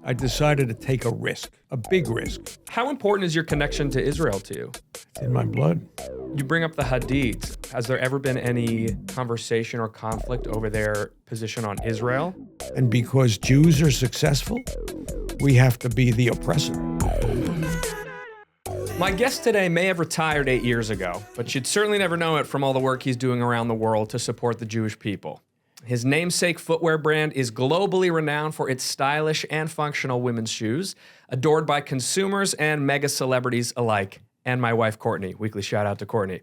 I decided to take a risk, a big risk. How important is your connection to Israel to you? It's in my blood. You bring up the Hadith. Has there ever been any conversation or conflict over their position on Israel? And because Jews are successful, we have to be the oppressor. My guest today may have retired 8 years ago, but you'd certainly never know it from all the work he's doing around the world to support the Jewish people. His namesake footwear brand is globally renowned for its stylish and functional women's shoes, adored by consumers and mega celebrities alike, and my wife, Courtney. Weekly shout out to Courtney.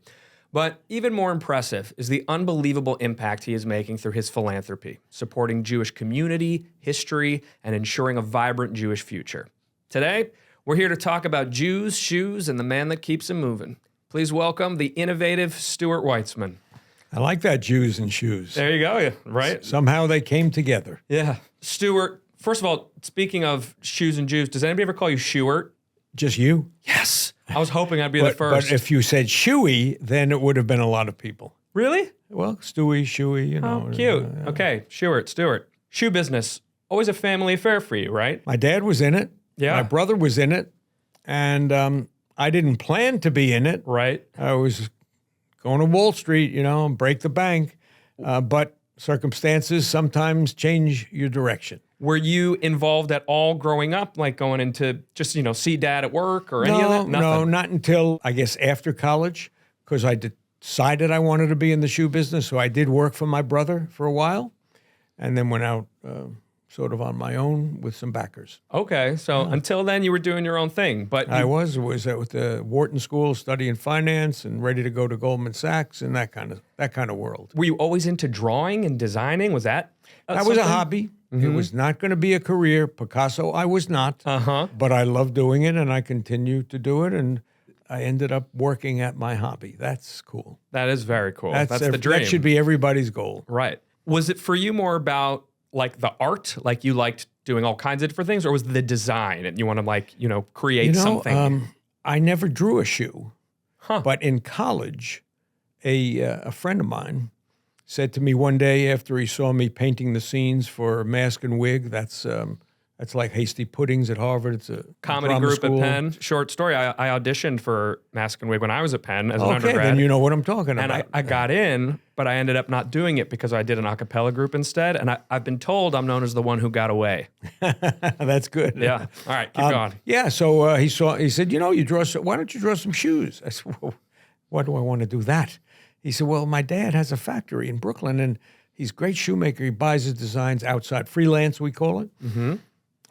But even more impressive is the unbelievable impact he is making through his philanthropy, supporting Jewish community, history, and ensuring a vibrant Jewish future. Today, we're here to talk about Jews, shoes, and the man that keeps them moving. Please welcome the innovative Stuart Weitzman. I like that, Jews and shoes. There you go, right? Somehow they came together. Yeah. Stuart, first of all, speaking of shoes and Jews, does anybody ever call you Stuart? Just you? Yes. I was hoping I'd be the first. But if you said Shoey, then it would have been a lot of people. Really? Well, Stewie, Shoey, you know. Oh, cute. Okay, Stuart. Shoe business, always a family affair for you, right? My dad was in it. Yeah. My brother was in it. And I didn't plan to be in it. Right. I was going to Wall Street, you know, break the bank. But circumstances sometimes change your direction. Were you involved at all growing up, like going into just, see dad at work or any of that? Nothing. No, not until, I guess, after college, because I decided I wanted to be in the shoe business. So I did work for my brother for a while and then went out sort of on my own with some backers. Okay, so until then you were doing your own thing, but I was at the Wharton School studying finance and ready to go to Goldman Sachs and that kind of world. Were you always into drawing and designing? Was that That was a hobby. Mm-hmm. It was not going to be a career. Picasso, I was not. But I loved doing it and I continued to do it and I ended up working at my hobby. That's cool. That is very cool. That's the dream. That should be everybody's goal. Right. Was it for you more about like the art, like you liked doing all kinds of different things, or was it the design and you want to create something? I never drew a shoe, but in college, a friend of mine said to me one day after he saw me painting the scenes for Mask and Wig, that's like Hasty Puddings at Harvard. It's a comedy group at Penn. Short story, I auditioned for Mask and Wig when I was at Penn as an undergrad. Okay, then you know what I'm talking about. And I got in, but I ended up not doing it because I did an a cappella group instead. And I've been told I'm known as the one who got away. That's good. Yeah. All right, keep going. Yeah, so he said, why don't you draw some shoes? I said, well, why do I want to do that? He said, well, my dad has a factory in Brooklyn, and he's a great shoemaker. He buys his designs outside, freelance, we call it. Mm-hmm.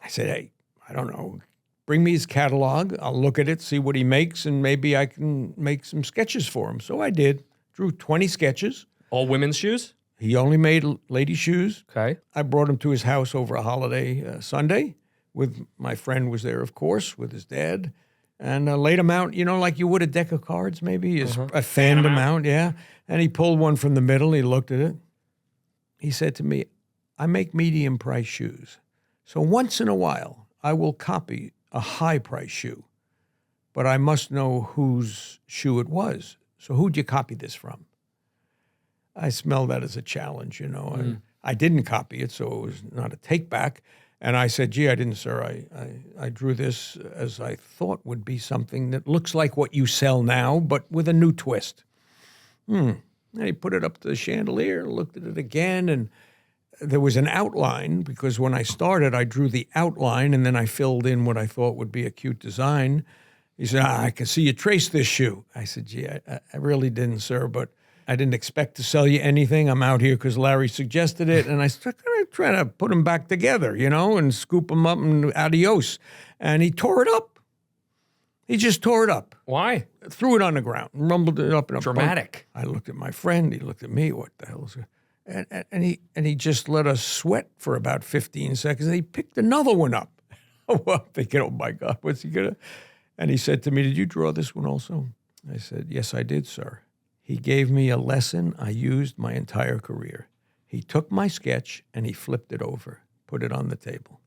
I said, hey, I don't know. Bring me his catalog. I'll look at it, see what he makes, and maybe I can make some sketches for him. So I did. Drew 20 sketches. All women's shoes? He only made lady shoes. Okay. I brought him to his house over a holiday Sunday. With my friend was there, of course, with his dad. And laid them out, like you would a deck of cards, maybe. I fanned them out, yeah. And he pulled one from the middle. He looked at it. He said to me, I make medium price shoes. So once in a while, I will copy a high price shoe. But I must know whose shoe it was. So who'd you copy this from? I smelled that as a challenge, I didn't copy it, so it was not a take back. And I said, gee, I didn't, sir. I drew this as I thought would be something that looks like what you sell now, but with a new twist. And he put it up to the chandelier, looked at it again, and there was an outline, because when I started, I drew the outline, and then I filled in what I thought would be a cute design. He said, I can see you traced this shoe. I said, gee, I really didn't, sir, but I didn't expect to sell you anything. I'm out here because Larry suggested it. And I started trying to put them back together, and scoop them up and adios. And he tore it up. He just tore it up. Why? Threw it on the ground, rumbled it up. Dramatic. I looked at my friend. He looked at me. What the hell is it? And he just let us sweat for about 15 seconds. And he picked another one up. Well, I'm thinking, oh, my God, what's he going to? And he said to me, did you draw this one also? I said, yes, I did, sir. He gave me a lesson I used my entire career. He took my sketch and he flipped it over, put it on the table,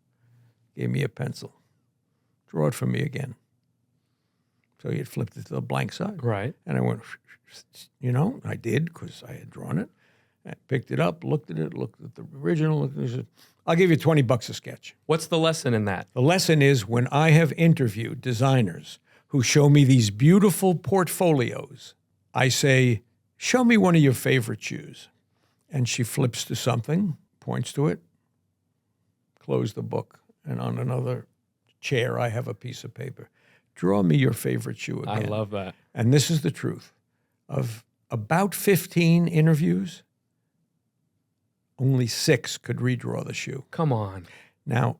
gave me a pencil. Draw it for me again. So he had flipped it to the blank side. Right. And I went, I did because I had drawn it. picked it up, looked at it, looked at the original. And said, I'll give you $20 a sketch. What's the lesson in that? The lesson is when I have interviewed designers who show me these beautiful portfolios, I say, show me one of your favorite shoes. And she flips to something, points to it, close the book. And on another chair, I have a piece of paper. Draw me your favorite shoe again. I love that. And this is the truth. Of about 15 interviews, only 6 could redraw the shoe. Come on. Now,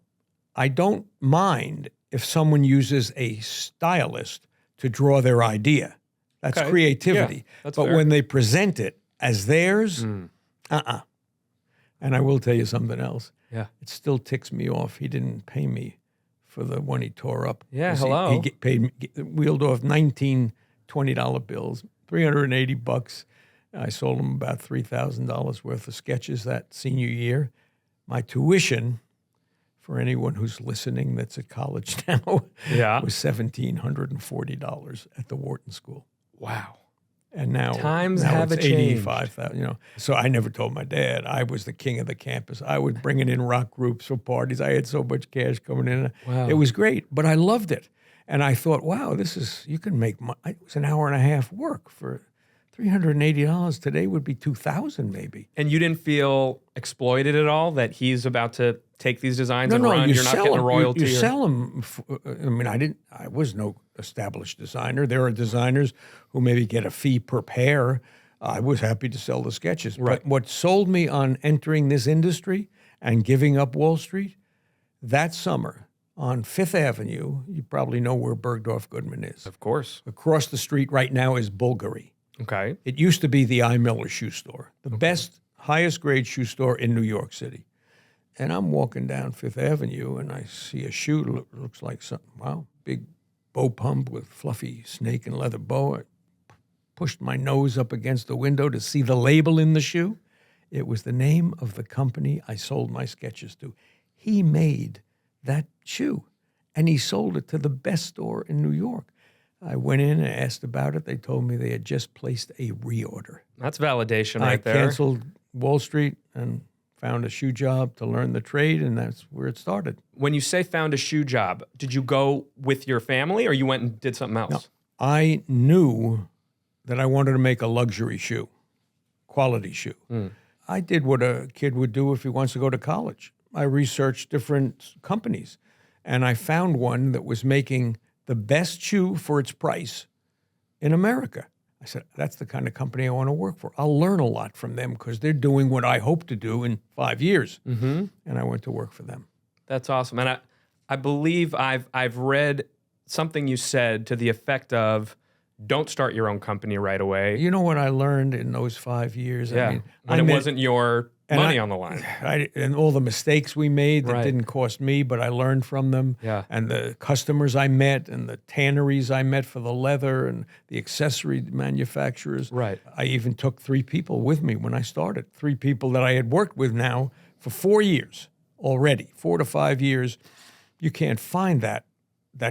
I don't mind if someone uses a stylist to draw their idea. That's Okay. creativity. Yeah, that's but fair. when they present it as theirs, And I will tell you something else. Yeah. It still ticks me off. He didn't pay me for the one he tore up. Yeah, 'Cause hello. He paid me, wheeled off 19 $20 bills, $380. I sold him about $3,000 worth of sketches that senior year. My tuition, for anyone who's listening that's at college now, Yeah. was $1,740 at the Wharton School. Wow. And now, Times now have it's changed. 85,000. You know, so I never told my dad I was the king of the campus. I was bringing in rock groups for parties. I had so much cash coming in. Wow. It was great, but I loved it. And I thought, wow, you can make money. It was an hour and a half work for $380. Today would be $2,000 maybe. And you didn't feel exploited at all that he's about to take these designs and run? you You're not sell getting a them. royalty? You or- sell them. I was no established designer. There are designers who maybe get a fee per pair. I was happy to sell the sketches. Right. But what sold me on entering this industry and giving up Wall Street, that summer on Fifth Avenue, you probably know where Bergdorf Goodman is. Of course. Across the street right now is Bulgari. Okay. It used to be the I. Miller shoe store, the best, highest grade shoe store in New York City. And I'm walking down Fifth Avenue and I see a shoe looks like something, wow, big bow pump with fluffy snake and leather bow. I pushed my nose up against the window to see the label in the shoe. It was the name of the company I sold my sketches to. He made that shoe and he sold it to the best store in New York. I went in and asked about it. They told me they had just placed a reorder. That's validation I right there. canceled Wall Street and found a shoe job to learn the trade, and that's where it started. When you say found a shoe job, did you go with your family or you went and did something else? No. I knew that I wanted to make a luxury shoe, quality shoe. I did what a kid would do if he wants to go to college. I researched different companies, and I found one that was making the best shoe for its price in America. I said, that's the kind of company I want to work for. I'll learn a lot from them because they're doing what I hope to do in 5 years. Mm-hmm. And I went to work for them. That's awesome. And I believe I've read something you said to the effect of, don't start your own company right away. You know what I learned in those 5 years? Yeah. I mean, when I it met- wasn't your and money I- on the line. And all the mistakes we made that Right. didn't cost me, but I learned from them. Yeah. And the customers I met and the tanneries I met for the leather and the accessory manufacturers. Right. I even took 3 people with me when I started. 3 people that I had worked with now for 4 years already, 4 to 5 years. You can't find that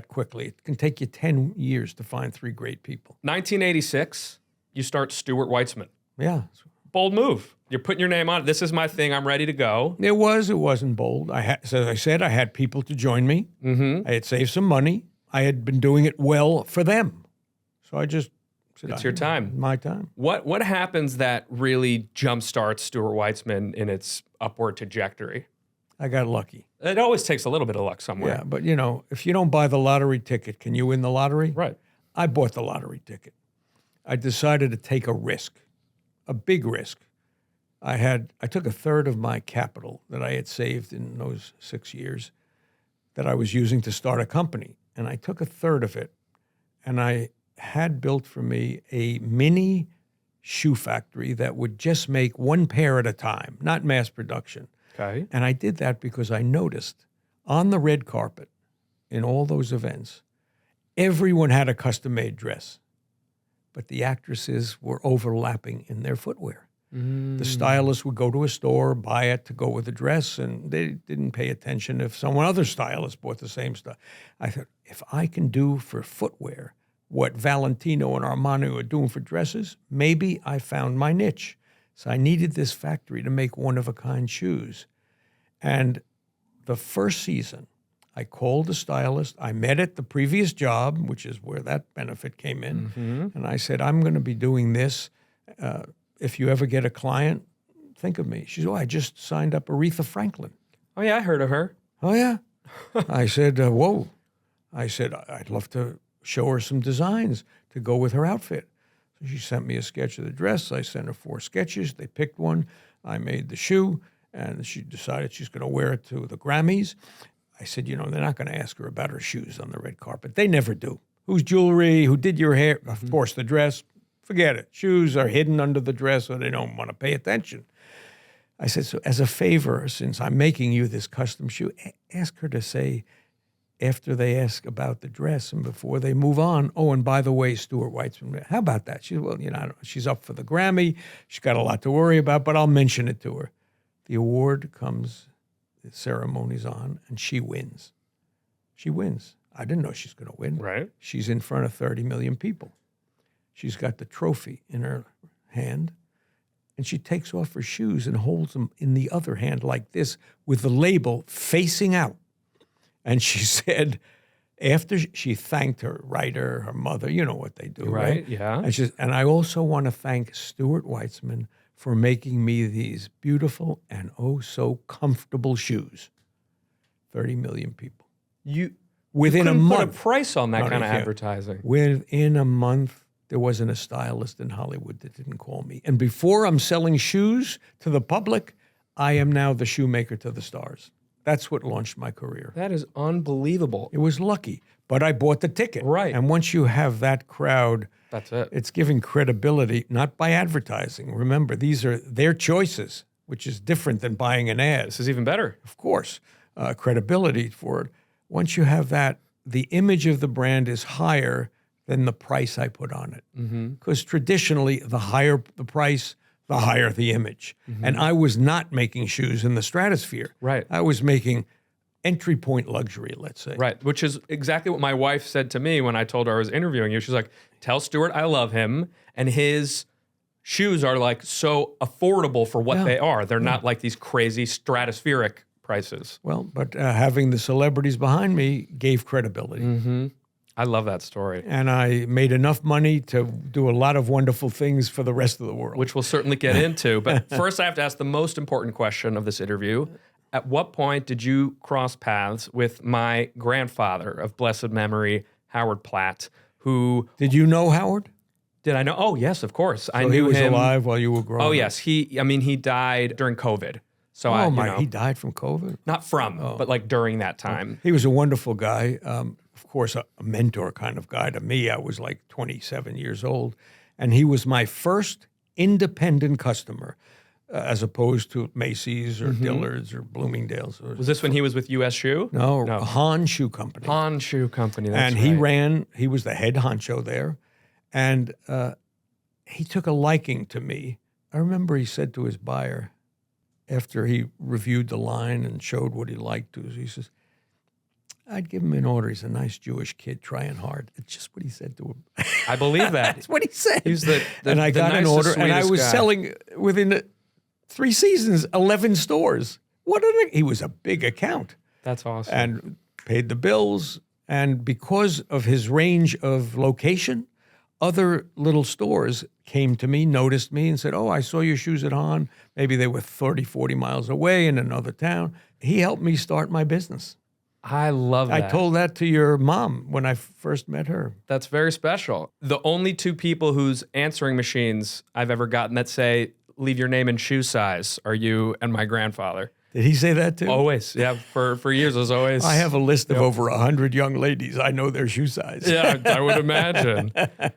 quickly. It can take you 10 years to find 3 great people. 1986, you start Stuart Weitzman. Yeah. Bold move. You're putting your name on it. This is my thing. I'm ready to go. It wasn't bold. As I said, I had people to join me. Mm-hmm. I had saved some money. I had been doing it well for them. So I just said, It's your time. My time. What happens that really jumpstarts Stuart Weitzman in its upward trajectory? I got lucky. It always takes a little bit of luck somewhere. Yeah, but if you don't buy the lottery ticket, can you win the lottery? Right. I bought the lottery ticket. I decided to take a risk, a big risk. I took a third of my capital that I had saved in those 6 years that I was using to start a company. And I took a third of it and I had built for me a mini shoe factory that would just make 1 pair at a time, not mass production. Okay. And I did that because I noticed on the red carpet in all those events, everyone had a custom-made dress, but the actresses were overlapping in their footwear. The stylist would go to a store, buy it to go with the dress, and they didn't pay attention if other stylist bought the same stuff. I thought, if I can do for footwear what Valentino and Armani are doing for dresses, maybe I found my niche. So I needed this factory to make one-of-a-kind shoes. And the first season, I called the stylist. I met at the previous job, which is where that benefit came in. And I said, I'm going to be doing this. If you ever get a client, think of me. She said, I just signed up Aretha Franklin. Oh, yeah, I heard of her. Oh, yeah. I said, whoa. I said, I'd love to show her some designs to go with her outfit. So she sent me a sketch of the dress. I sent her 4 sketches. They picked one. I made the shoe, and she decided she's going to wear it to the Grammys. I said, they're not going to ask her about her shoes on the red carpet. They never do. Whose jewelry? Who did your hair? Of course, the dress. Forget it. Shoes are hidden under the dress, so they don't want to pay attention. I said, so as a favor, since I'm making you this custom shoe, ask her to say, after they ask about the dress and before they move on, oh, and by the way, Stuart Weitzman, how about that? She said, well, I don't know. She's up for the Grammy. She's got a lot to worry about, but I'll mention it to her. The award comes, the ceremony's on, and she wins. She wins. I didn't know she's going to win. Right. She's in front of 30 million people. She's got the trophy in her hand, and she takes off her shoes and holds them in the other hand like this with the label facing out. And she said, after she thanked her writer, her mother, you know what they do, right? Yeah. And she says, and I also want to thank Stuart Weitzman for making me these beautiful and oh so comfortable shoes. 30 million people. Within a month. Put a price on that kind of advertising. Within a month, there wasn't a stylist in Hollywood that didn't call me. And before I'm selling shoes to the public, I am now the shoemaker to the stars. That's what launched my career. That is unbelievable. It was lucky, but I bought the ticket. Right. And once you have that crowd, that's it. It's giving credibility, not by advertising. Remember, these are their choices, which is different than buying an ad. This is even better. Of course, credibility for it. Once you have that, the image of the brand is higher than the price I put on it. Because traditionally, the higher the price, the higher the image. And I was not making shoes in the stratosphere. Right. I was making entry point luxury, let's say. Right, which is exactly what my wife said to me when I told her I was interviewing you. She's like, tell Stuart I love him, and his shoes are like so affordable for what they are. They're not like these crazy stratospheric prices. Well, but having the celebrities behind me gave credibility. I love that story. And I made enough money to do a lot of wonderful things for the rest of the world. Which we'll certainly get into. But first I have to ask the most important question of this interview. At what point did you cross paths with my grandfather of blessed memory, Howard Platt, who... Did you know Howard? Did I know? Oh, yes, of course. I So knew he was him. alive while you were growing up? Oh, yes. He died during COVID. So he died from COVID? Not from, but like during that time. He was a wonderful guy. Of course, a mentor kind of guy to me. I was like 27 years old. And he was my first independent customer, as opposed to Macy's or Dillard's or Bloomingdale's. Was this when he was with U.S. Shoe? No, Han Shoe Company. Han Shoe Company, that's And he was the head honcho there. And he took a liking to me. I remember he said to his buyer, after he reviewed the line and showed what he liked to us, he says, I'd give him an order. He's a nice Jewish kid trying hard. It's just what he said to him. I believe that. That's what he said. He's the and I got an nicest, order, and I was guy. selling within 3 seasons, 11 stores. He was a big account. That's awesome. And paid the bills. And because of his range of location, other little stores came to me, noticed me, and said, oh, I saw your shoes at Han. Maybe they were 30, 40 miles away in another town. He helped me start my business. I love that. I told that to your mom when I first met her. That's very special. The only 2 people whose answering machines I've ever gotten that say, leave your name and shoe size are you and my grandfather. Did he say that too? Always. Yeah, for years it was always. I have a list of over 100 young ladies. I know their shoe size. Yeah, I would imagine.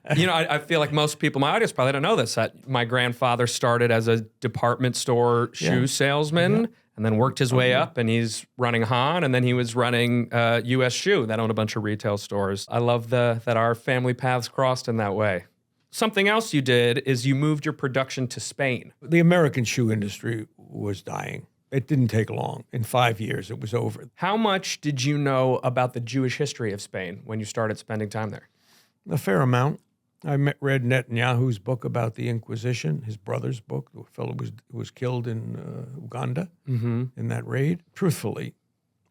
I feel like most people in my audience probably don't know this, that my grandfather started as a department store shoe salesman and then worked his way up, and he's running Han, and then he was running U.S. Shoe that owned a bunch of retail stores. I love that our family paths crossed in that way. Something else you did is you moved your production to Spain. The American shoe industry was dying. It didn't take long. In 5 years, it was over. How much did you know about the Jewish history of Spain when you started spending time there? A fair amount. read Netanyahu's book about the Inquisition, his brother's book, the fellow was killed in Uganda in that raid. Truthfully,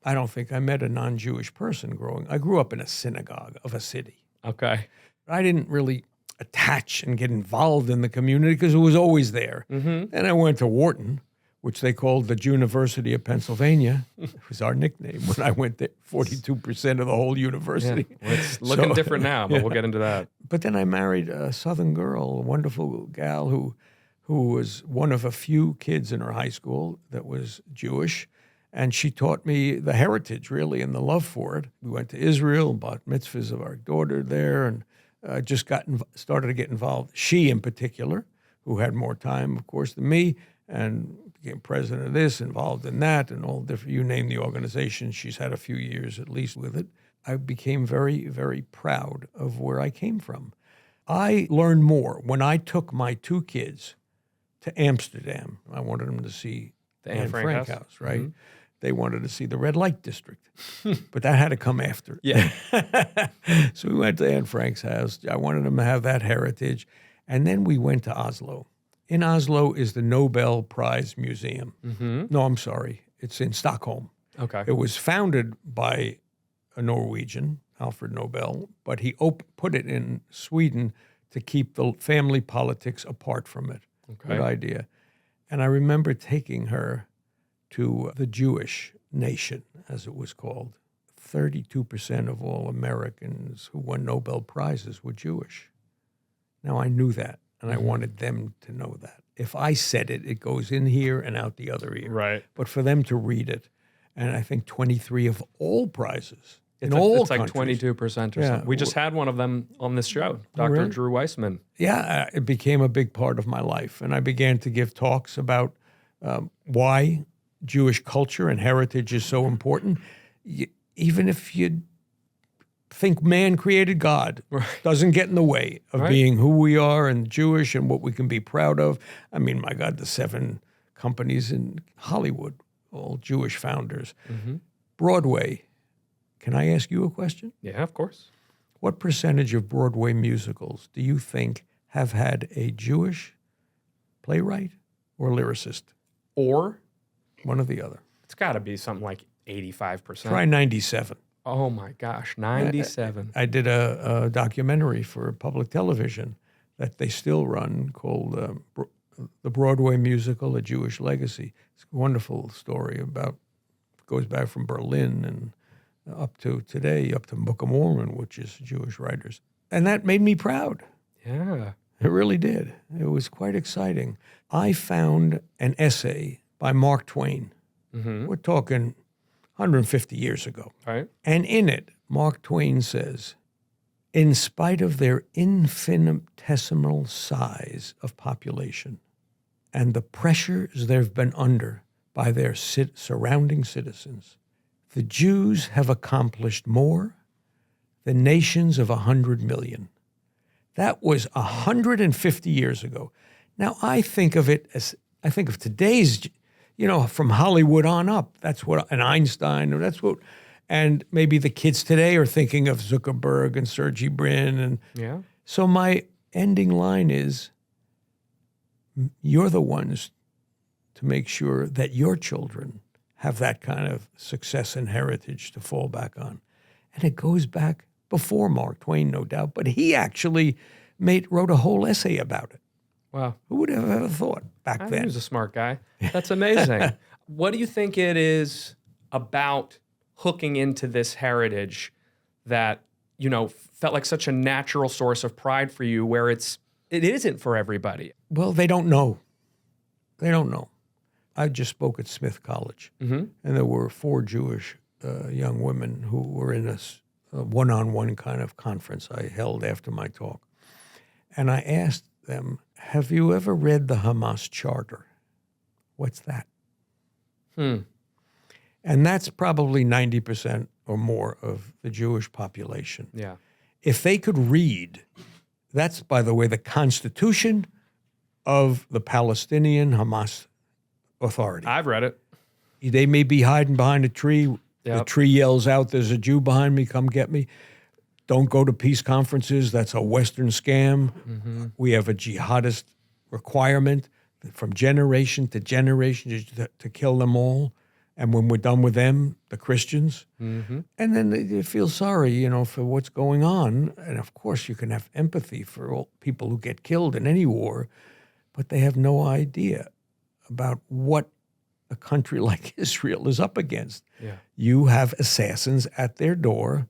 I don't think I met a non-Jewish person growing. I grew up in a synagogue of a city. Okay. I didn't really attach and get involved in the community because it was always there. And I went to Wharton, which they called the University of Pennsylvania. It was our nickname when I went there. 42% of the whole university. Well, it's looking different now, but we'll get into that. But then I married a Southern girl, a wonderful gal who was one of a few kids in her high school that was Jewish. And she taught me the heritage, really, and the love for it. We went to Israel, bought mitzvahs of our daughter there, and just started to get involved. She, in particular, who had more time, of course, than me, and became president of this, involved in that, and all different, you name the organization. She's had a few years at least with it. I became very, very proud of where I came from. I learned more when I took my two kids to Amsterdam. I wanted them to see the Anne Frank house, right? Mm-hmm. They wanted to see the red light district, but that had to come after. Yeah. So we went to Anne Frank's house. I wanted them to have that heritage. And then we went to Oslo. In Oslo is the Nobel Prize Museum. No, I'm sorry. It's in Stockholm. Okay. It was founded by a Norwegian, Alfred Nobel, but he put it in Sweden to keep the family politics apart from it. Okay. Good idea. And I remember taking her to the Jewish nation, as it was called. 32% of all Americans who won Nobel Prizes were Jewish. Now, I knew that, and I wanted them to know that. If I said it, it goes in here and out the other ear. Right. But for them to read it, and I think 23 of all prizes It's like 22% or something. We just had one of them on this show, Dr. really? Drew Weitzman. Yeah, it became a big part of my life. And I began to give talks about why Jewish culture and heritage is so important. Even if you think man created God, doesn't get in the way of being who we are and Jewish and what we can be proud of. I mean, my God, the 7 companies in Hollywood, all Jewish founders. Broadway. Can I ask you a question? Yeah, of course. What percentage of Broadway musicals do you think have had a Jewish playwright or lyricist? Or? One or the other. It's got to be something like 85%. Try 97. Oh, my gosh, 97. I did a documentary for public television that they still run called The Broadway Musical, A Jewish Legacy. It's a wonderful story goes back from Berlin and up to today, up to Book of Mormon, which is Jewish writers. And that made me proud. Yeah. It really did. It was quite exciting. I found an essay by Mark Twain. We're talking 150 years ago. Right. And in it, Mark Twain says, in spite of their infinitesimal size of population and the pressures they've been under by their surrounding citizens, the Jews have accomplished more than nations of 100 million. That was 150 years ago. Now, I think of today's, from Hollywood on up. That's what, and Einstein, and maybe the kids today are thinking of Zuckerberg and Sergey Brin. Yeah. So my ending line is, you're the ones to make sure that your children have that kind of success and heritage to fall back on. And it goes back before Mark Twain, no doubt, but he actually wrote a whole essay about it. Wow. Who would have ever thought back then? He was a smart guy. That's amazing. What do you think it is about hooking into this heritage that, felt like such a natural source of pride for you where it isn't for everybody? Well, they don't know. They don't know. I just spoke at Smith College, and there were 4 Jewish young women who were in this one-on-one kind of conference I held after my talk. And I asked them, have you ever read the Hamas Charter? What's that? And that's probably 90% or more of the Jewish population. Yeah. If they could read, that's, by the way, the Constitution of the Palestinian Hamas Authority. I've read it. They may be hiding behind a tree. Yep. The tree yells out, there's a Jew behind me, come get me. don't go to peace conferences. That's a Western scam. We have a jihadist requirement from generation to generation to kill them all. And when we're done with them, the Christians. And then they feel sorry, for what's going on. And of course, you can have empathy for all people who get killed in any war, but they have no idea about what a country like Israel is up against. Yeah. You have assassins at their door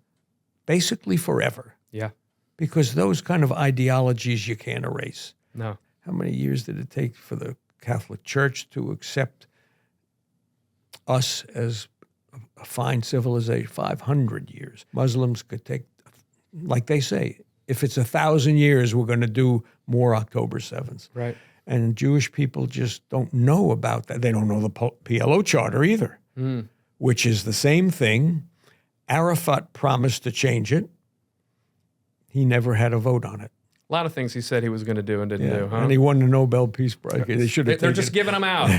basically forever. Yeah. Because those kind of ideologies you can't erase. No. How many years did it take for the Catholic Church to accept us as a fine civilization? 500 years. Muslims could take, like they say, if it's 1,000 years, we're going to do more October 7th. Right. And Jewish people just don't know about that. They don't know the PLO charter either, which is the same thing. Arafat promised to change it. He never had a vote on it. A lot of things he said he was going to do and didn't do, huh? And he won the Nobel Peace Prize. They should have They're just giving them out.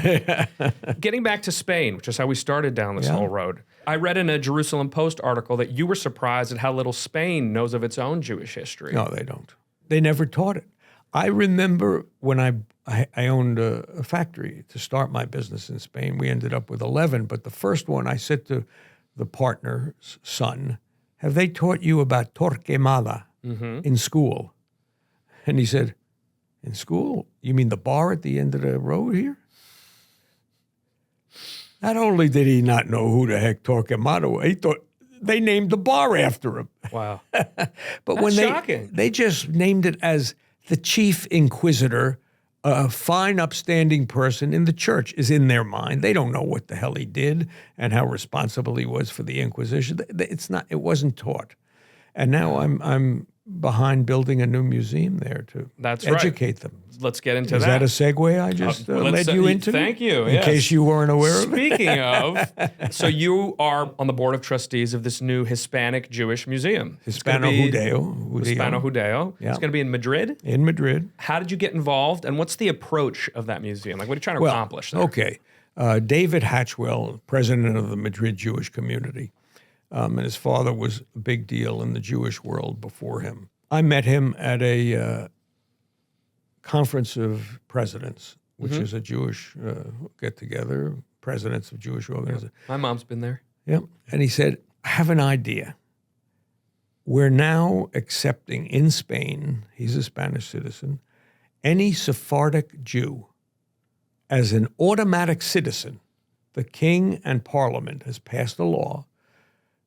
Getting back to Spain, which is how we started down this whole road. I read in a Jerusalem Post article that you were surprised at how little Spain knows of its own Jewish history. No, they don't. They never taught it. I remember when I owned a factory to start my business in Spain. We ended up with 11, but the first one I said to the partner's son, have they taught you about Torquemada in school? And he said, in school? You mean the bar at the end of the road here? Not only did he not know who the heck Torquemada was, he thought they named the bar after him. Wow. But That's when shocking. they just named it as the chief inquisitor, a fine, upstanding person in the church is in their mind. They don't know what the hell he did and how responsible he was for the Inquisition. It wasn't taught. And now I'm behind building a new museum there to educate them. Let's get into Is that a segue I just led you into? Thank you. In case you weren't aware of it. Speaking of, so you are on the board of trustees of this new Hispanic Jewish museum. Hispano-Judeo. Hispano-Judeo. Yeah. It's going to be in Madrid? In Madrid. How did you get involved, and what's the approach of that museum? Like, what are you trying to accomplish there? Okay. David Hatchwell, president of the Madrid Jewish community, and his father was a big deal in the Jewish world before him. I met him at a conference of presidents, which is a Jewish get-together, presidents of Jewish organizations. My mom's been there. Yep. And he said, I have an idea. We're now accepting in Spain, he's a Spanish citizen, any Sephardic Jew as an automatic citizen. The king and parliament has passed a law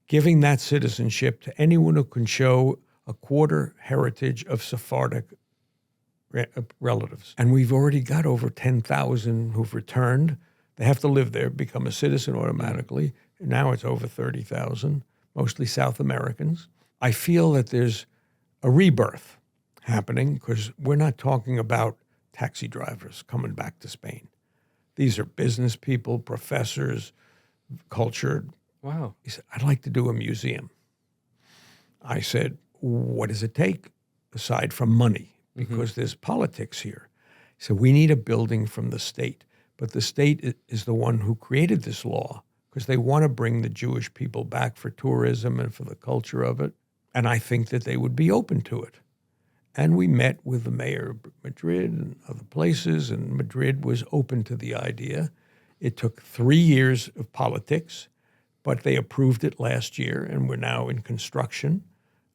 giving that citizenship to anyone who can show a quarter heritage of Sephardic relatives. And we've already got over 10,000 who've returned. They have to live there, become a citizen automatically. Now it's over 30,000, mostly South Americans. I feel that there's a rebirth happening because we're not talking about taxi drivers coming back to Spain. These are business people, professors, cultured. Wow. He said, I'd like to do a museum. I said, what does it take aside from money? Because there's politics here. He said, we need a building from the state. But the state is the one who created this law because they want to bring the Jewish people back for tourism and for the culture of it. And I think that they would be open to it. And we met with the mayor of Madrid and other places, and Madrid was open to the idea. It took 3 years of politics, but they approved it last year, and we're now in construction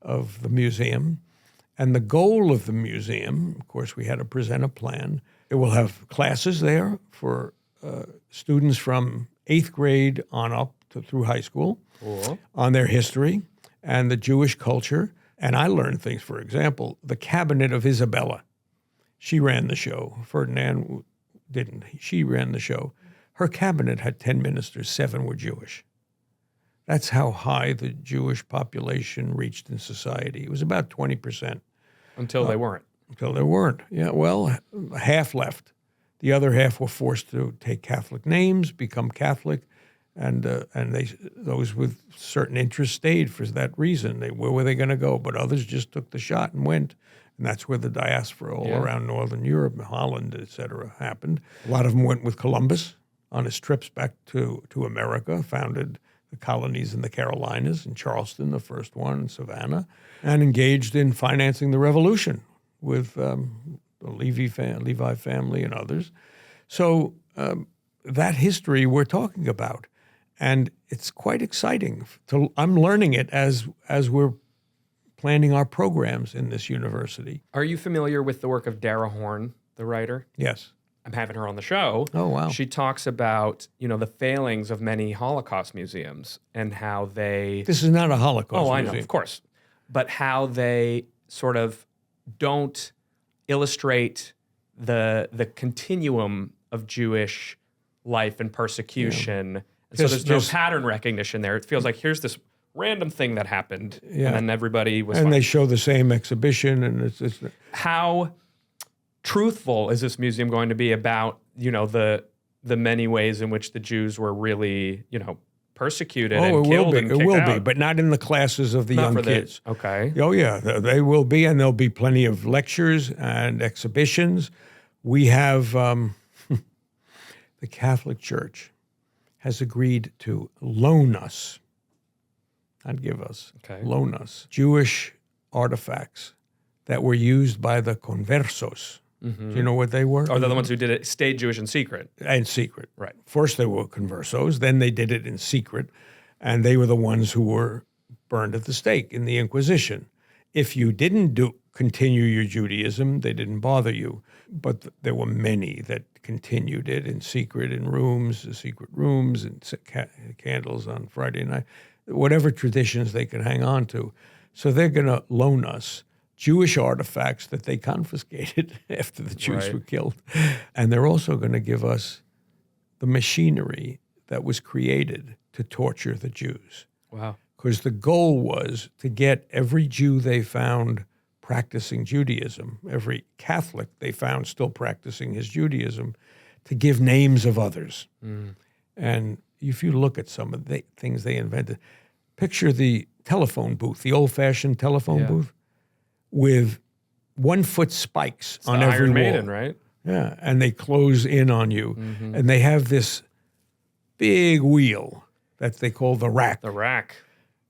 of the museum. And the goal of the museum, of course, we had to present a plan. It will have classes there for students from 8th grade on up through high school on their history and the Jewish culture. And I learned things, for example, the cabinet of Isabella. She ran the show. Ferdinand didn't. She ran the show. Her cabinet had 10 ministers, 7 were Jewish. That's how high the Jewish population reached in society. It was about 20%. Until they weren't. Until they weren't. Yeah, well, half left. The other half were forced to take Catholic names, become Catholic, and those with certain interests stayed for that reason. Where were they going to go? But others just took the shot and went. And that's where the diaspora all around Northern Europe, Holland, et cetera, happened. A lot of them went with Columbus on his trips back to America, founded the colonies in the Carolinas, in Charleston, the first one, in Savannah, and engaged in financing the revolution with the Levi family and others. So that history we're talking about, and it's quite exciting. I'm learning it as we're planning our programs in this university. Are you familiar with the work of Dara Horn, the writer? Yes. I'm having her on the show. Oh, wow. She talks about, the failings of many Holocaust museums and how they... This is not a Holocaust Oh, I museum. know, of course. But how they sort of don't illustrate the continuum of Jewish life and persecution. Yeah. And so there's no pattern recognition there. It feels like here's this random thing that happened, and then everybody was... And they show the same exhibition, and it's how truthful is this museum going to be about, the many ways in which the Jews were really, persecuted and killed and kicked out? It will be, but not in the classes of the young kids. Okay. Oh, yeah, they will be, and there'll be plenty of lectures and exhibitions. We have the Catholic Church has agreed to loan us, not give us, loan us, Jewish artifacts that were used by the conversos. Mm-hmm. Do you know what they were? Oh, they're the ones who did it, stayed Jewish in secret. In secret. Right. First they were conversos, then they did it in secret, and they were the ones who were burned at the stake in the Inquisition. If you didn't continue your Judaism, they didn't bother you. But there were many that continued it in secret, in secret rooms, and candles on Friday night, whatever traditions they could hang on to. So they're going to loan us Jewish artifacts that they confiscated after the Jews were killed. And they're also going to give us the machinery that was created to torture the Jews. Wow. Because the goal was to get every Jew they found practicing Judaism, every Catholic they found still practicing his Judaism, to give names of others. Mm. And if you look at some of the things they invented, picture the telephone booth, the old-fashioned telephone booth, with 1-foot spikes it's on the every Iron wall. Maiden, right? Yeah, and they close in on you. Mm-hmm. And they have this big wheel that they call the rack. The rack.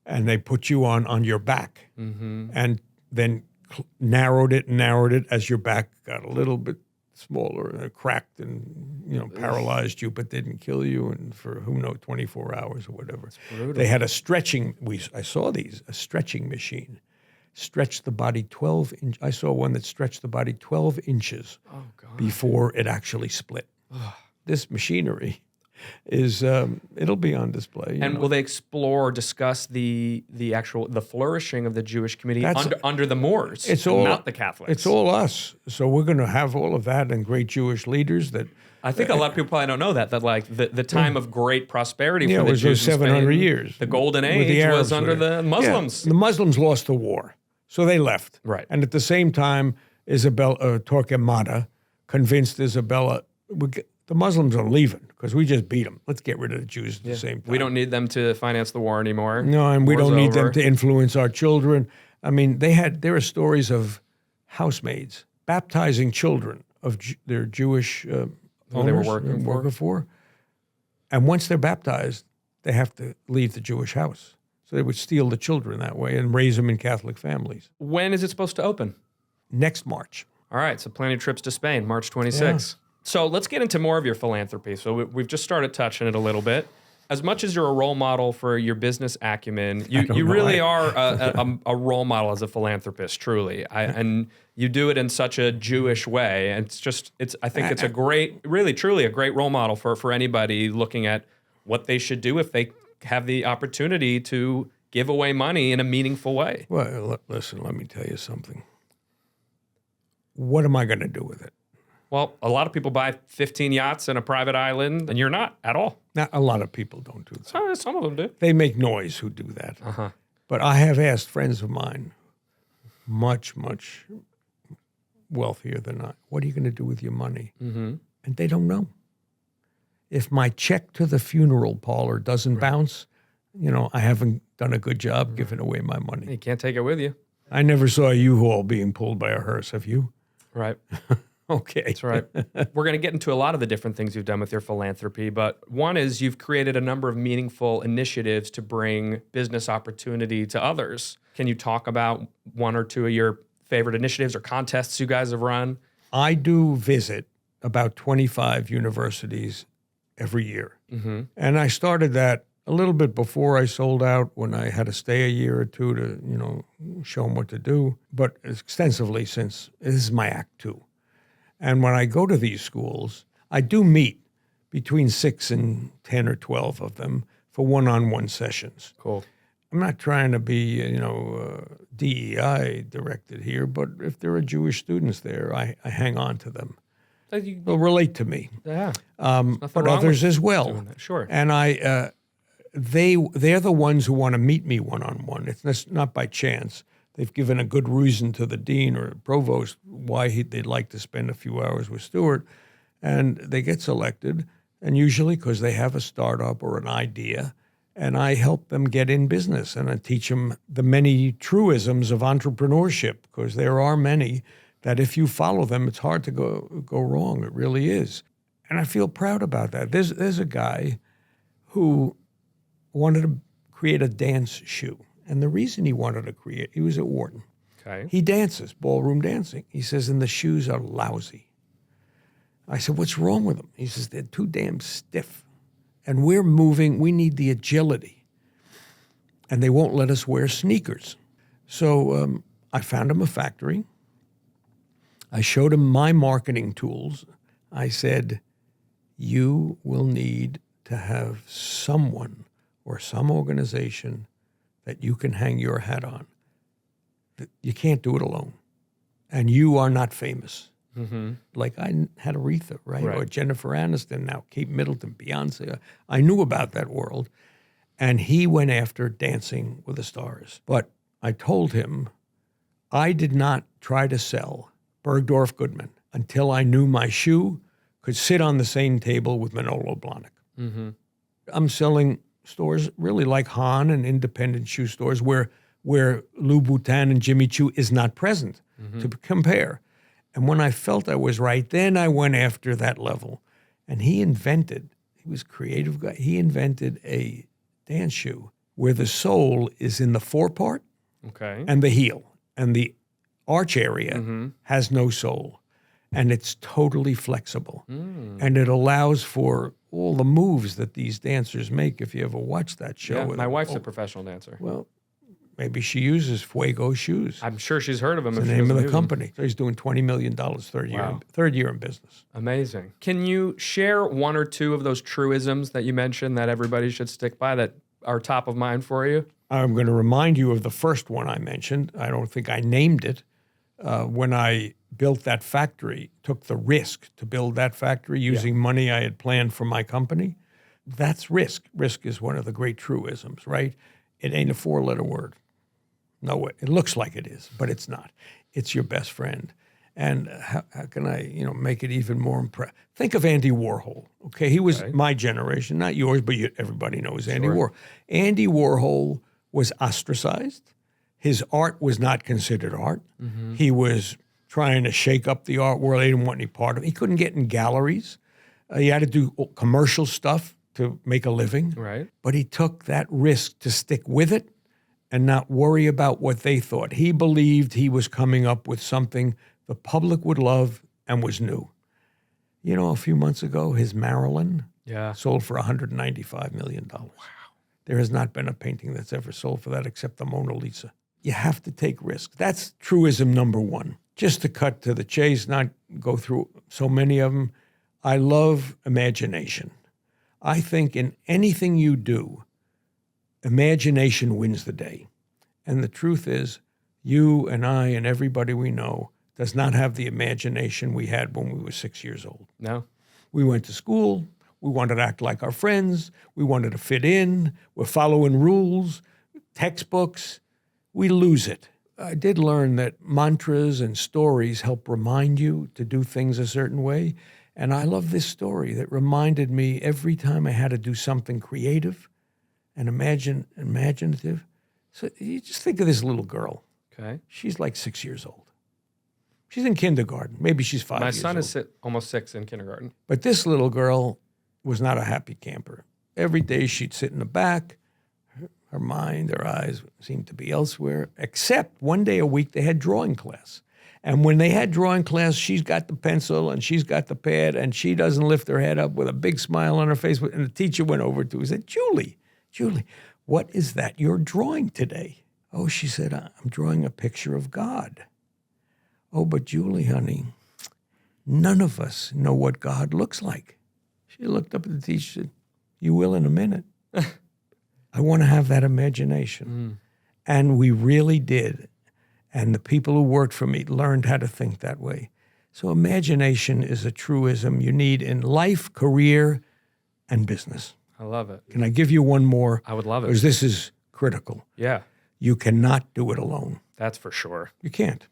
And they put you on your back. Mm-hmm. And then narrowed it as your back got a little bit smaller and cracked and paralyzed you, but didn't kill you, and for 24 hours or whatever. It's brutal. They had a stretching. I saw these, a stretching machine. Stretched the body 12 inches. I saw one that stretched the body 12 inches before it actually split. This machinery is, it'll be on display. And will they explore or discuss the flourishing of the Jewish community under the Moors, not the Catholics? It's all us. So we're going to have all of that and great Jewish leaders that... I think a lot of people probably don't know that like the time of great prosperity for the Jews was 700 in Spain, years. The golden age was under the Muslims. Yeah, the Muslims lost the war, so they left. Right. And at the same time, Torquemada convinced Isabella, the Muslims are leaving because we just beat them. Let's get rid of the Jews at the same time. We don't need them to finance the war anymore. No, and we don't need them to influence our children. I mean, there are stories of housemaids baptizing children of their Jewish owners they were working for. And once they're baptized, they have to leave the Jewish house. So they would steal the children that way and raise them in Catholic families. When is it supposed to open? Next March. All right, so planning trips to Spain, March 26th. Yeah. So let's get into more of your philanthropy. So we've just started touching it a little bit. As much as you're a role model for your business acumen, you really are a role model as a philanthropist, truly. And you do it in such a Jewish way. And I think it's a great, really, truly a great role model for anybody looking at what they should do if they have the opportunity to give away money in a meaningful way. Well, listen, let me tell you something. What am I going to do with it? Well, a lot of people buy 15 yachts and a private island, and you're not at all. Not a lot of people don't do that. Some of them do. They make noise who do that. Uh-huh. But I have asked friends of mine, much, much wealthier than I, what are you going to do with your money? Mm-hmm. And they don't know. If my check to the funeral parlor doesn't bounce, I haven't done a good job giving away my money. You can't take it with you. I never saw a U-Haul being pulled by a hearse. Have you? Right. Okay. That's right. We're going to get into a lot of the different things you've done with your philanthropy, but one is you've created a number of meaningful initiatives to bring business opportunity to others. Can you talk about one or two of your favorite initiatives or contests you guys have run? I do visit about 25 universities every year. Mm-hmm. And I started that a little bit before I sold out, when I had to stay a year or two to, show them what to do, but extensively since this is my act two. And when I go to these schools, I do meet between 6 and 10 or 12 of them for one-on-one sessions. Cool. I'm not trying to be, DEI directed here, but if there are Jewish students there, I hang on to them. They'll relate to me. Yeah. But others as well. Sure. And they're the ones who want to meet me one-on-one. It's not by chance. They've given a good reason to the dean or provost why they'd like to spend a few hours with Stuart, and they get selected, and usually because they have a startup or an idea, and I help them get in business, and I teach them the many truisms of entrepreneurship, because there are many that if you follow them, it's hard to go wrong. It really is. And I feel proud about that. There's a guy who wanted to create a dance shoe. And the reason he wanted to create, he was at Wharton. Okay. He dances, ballroom dancing. He says, and the shoes are lousy. I said, what's wrong with them? He says, they're too damn stiff. And we're moving, we need the agility. And they won't let us wear sneakers. So I found him a factory. I showed him my marketing tools. I said, you will need to have someone or some organization that you can hang your hat on. You can't do it alone. And you are not famous. Mm-hmm. Like I had Aretha, right? Or Jennifer Aniston, now Kate Middleton, Beyonce. I knew about that world. And he went after Dancing with the Stars. But I told him I did not try to sell Bergdorf Goodman until I knew my shoe could sit on the same table with Manolo Blahnik. Mm-hmm. I'm selling stores really like Hahn and independent shoe stores where Louboutin and Jimmy Choo is not present to compare. And when I felt I was right, then I went after that level. And he was a creative guy, he invented a dance shoe where the sole is in the forepart and the heel. And the arch area has no sole. And it's totally flexible. And it allows for all the moves that these dancers make if you ever watch that show. Yeah, my wife's a professional dancer. Well, maybe she uses Fuego shoes. I'm sure she's heard of him. It's the name of the company. So he's doing $20 million third year in business. Amazing. Can you share one or two of those truisms that you mentioned that everybody should stick by that are top of mind for you? I'm going to remind you of the first one I mentioned. I don't think I named it. When I built that factory, took the risk to build that factory using money I had planned for my company. That's risk. Risk is one of the great truisms, right? It ain't a four-letter word. No, it looks like it is, but it's not. It's your best friend. And how can I, make it even more impressive? Think of Andy Warhol. Okay, he was my generation, not yours, but everybody knows Andy Warhol. Andy Warhol was ostracized. His art was not considered art. Mm-hmm. He was trying to shake up the art world. They didn't want any part of it. He couldn't get in galleries. He had to do commercial stuff to make a living. Right. But he took that risk to stick with it and not worry about what they thought. He believed he was coming up with something the public would love and was new. A few months ago, his Marilyn sold for $195 million. Wow. There has not been a painting that's ever sold for that except the Mona Lisa. You have to take risks. That's truism number one. Just to cut to the chase, not go through so many of them, I love imagination. I think in anything you do, imagination wins the day. And the truth is, you and I and everybody we know does not have the imagination we had when we were 6 years old. No. We went to school. We wanted to act like our friends. We wanted to fit in. We're following rules, textbooks. We lose it. I did learn that mantras and stories help remind you to do things a certain way. And I love this story that reminded me every time I had to do something creative and imaginative. So you just think of this little girl. Okay. She's like 6 years old. She's in kindergarten. Maybe she's 5 My years son old. is almost 6 in kindergarten. But this little girl was not a happy camper. Every day she'd sit in the back. Her mind, her eyes seemed to be elsewhere, except one day a week they had drawing class. And when they had drawing class, she's got the pencil and she's got the pad and she doesn't lift her head up with a big smile on her face. And the teacher went over to her and said, Julie, what is that you're drawing today? Oh, she said, I'm drawing a picture of God. Oh, but Julie, honey, none of us know what God looks like. She looked up at the teacher and said, you will in a minute. I want to have that imagination. And we really did. And the people who worked for me learned how to think that way. So imagination is a truism you need in life, career, and business. I love it. Can I give you one more? I would love it. Because this is critical. Yeah, You cannot do it alone. that's for sure. You can't.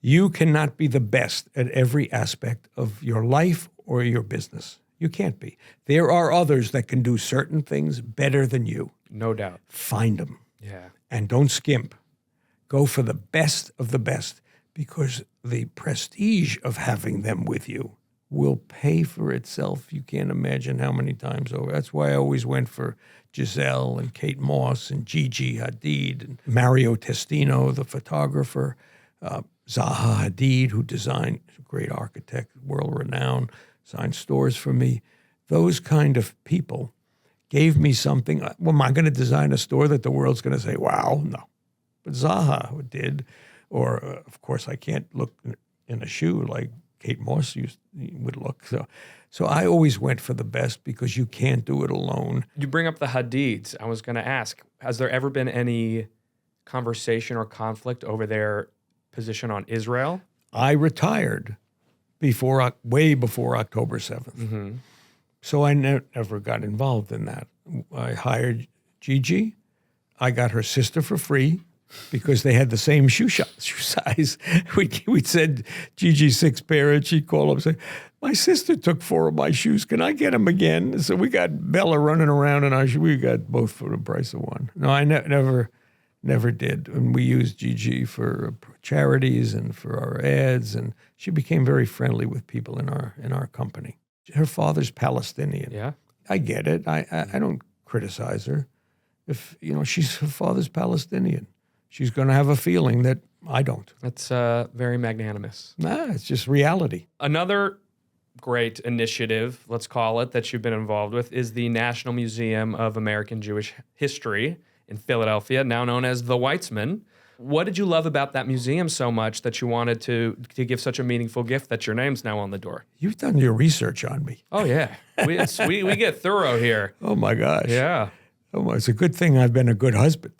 You cannot be the best at every aspect of your life or your business. You can't be. There are others that can do certain things better than you. No doubt. Find them. Yeah. And don't skimp. Go for the best of the best, because the prestige of having them with you will pay for itself. You can't imagine how many times over. That's why I always went for Giselle and Kate Moss and Gigi Hadid and Mario Testino, the photographer, Zaha Hadid, who designed, a great architect, world-renowned, designed stores for me. Those kind of people gave me something. Well, am I going to design a store that the world's going to say, wow? No. But Zaha did. Or, of course, I can't look in a shoe like Kate Moss would look. So I always went for the best because you can't do it alone. You bring up the Hadids. I was going to ask, has there ever been any conversation or conflict over their position on Israel? I retired way before October 7th. Mm-hmm. So I never got involved in that. I hired Gigi. I got her sister for free because they had the same shoe size. We'd said Gigi's 6 pair, and she'd call up and say, my sister took 4 of my shoes. Can I get them again? So we got Bella running around in our shoes. We got both for the price of one. No, I never did. And we used Gigi for charities and for our ads, and she became very friendly with people in our company. Her father's Palestinian. Yeah. I get it. I don't criticize her. If, her father's Palestinian. She's going to have a feeling that I don't. That's very magnanimous. Nah, it's just reality. Another great initiative, let's call it, that you've been involved with is the National Museum of American Jewish History in Philadelphia, now known as the Weitzman. What did you love about that museum so much that you wanted to give such a meaningful gift that your name's now on the door? You've done your research on me. Oh, yeah. We get thorough here. Oh, my gosh. Yeah. Oh, it's a good thing I've been a good husband.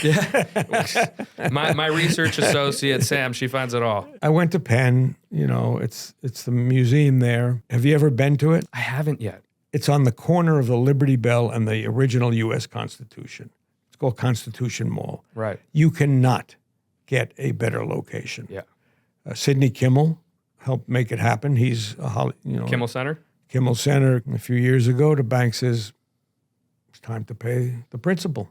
Yeah. my research associate, Sam, she finds it all. I went to Penn. It's the museum there. Have you ever been to it? I haven't yet. It's on the corner of the Liberty Bell and the original U.S. Constitution. It's called Constitution Mall. Right. You cannot get a better location. Yeah. Sidney Kimmel helped make it happen. He's Kimmel Center? Kimmel Center. A few years ago, the bank says it's time to pay the principal.